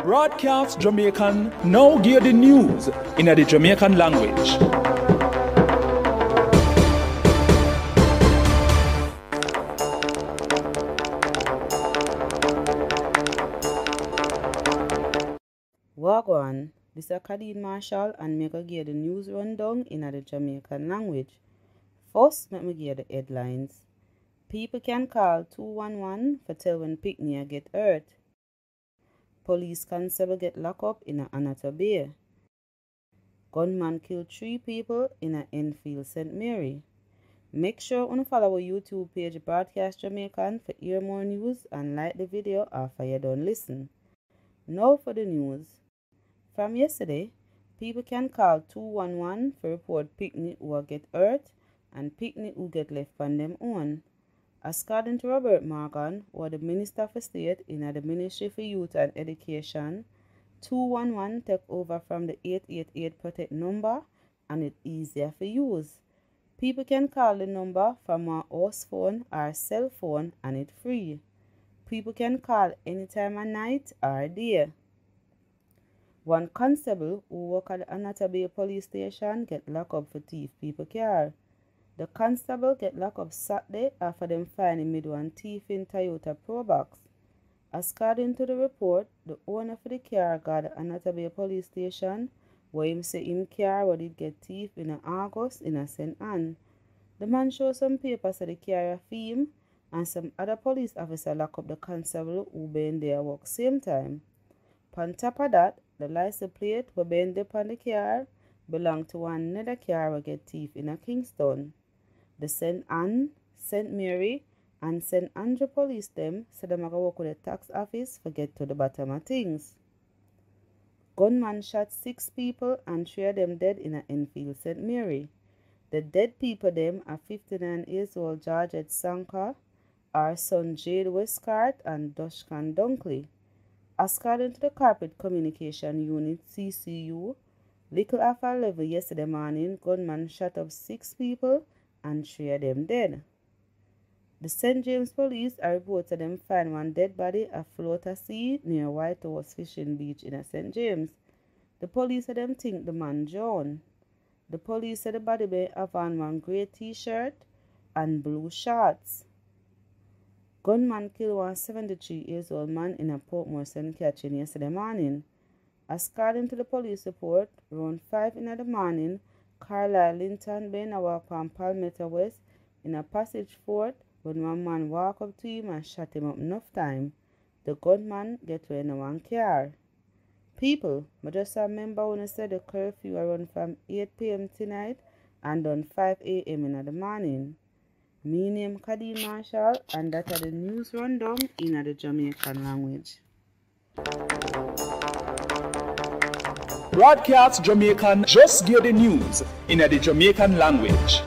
Broadcast Jamaican now give the news in the Jamaican language. Wagwan, this is Kadeen Marshall and me go give the news rundown in the Jamaican language. First, let me give the headlines. People can call 211 for tell when picnic get hurt. Police constable get locked up in a Anata Bay. Gunman killed 3 people in a Enfield St. Mary. Make sure you follow our YouTube page Broadcast Jamaican for hear more news and like the video after you done listen. Now for the news. From yesterday, people can call 211 for report picnic who get hurt and picnic who get left on them own. According to Robert Morgan, who is the Minister for State in the Ministry for Youth and Education, 211 take over from the 888 protect number and it's easier for use. People can call the number from a house phone or cell phone and it's free. People can call anytime of night or day. One constable who work at the Anata Bay police station get locked up for thief people car. The constable get locked up Saturday after them find him with one thief in Toyota Probox. According to the report, the owner for the car got the Anata Bay police station where him say him car what did get thief in August in a St. Anne. The man show some papers that the car for him and some other police officer lock up the constable who been there work same time. On top of that, the license plate who been there on the car belong to another car who get thief in a Kingston. The St. Anne, St. Mary, and St. Andrew police them said them go work with the tax office for get to the bottom of things. Gunman shot 6 people and 3 of them dead in a Enfield St. Mary. The dead people them are 59 years old Georgette Sanka, our son Jade Westcott and Dushkan Dunkley. According to the Corporate Communication Unit CCU, little after 11 yesterday morning, gunman shot up 6 people and 3 of them dead. The St. James police are reported them find one dead body afloat at sea near White House Fishing Beach in St. James. The police said them think the man drowned. The police said the body may have on one grey t-shirt and blue shorts. Gunman killed one 73-year-old man in a Portmore St. Catherine yesterday morning. According to the police report, around 5 in the morning, Carlisle Linton been walk on Palmetto West in a passage fort when one man walked up to him and shot him up enough time. The gunman get to in one car. People, I just remember when I said the curfew run from 8 p.m. tonight and on 5 a.m. in the morning. Me name Kadeen Marshall and that are the news rundown in the Jamaican language. Broadcast Jamaican just give the news in the Jamaican language.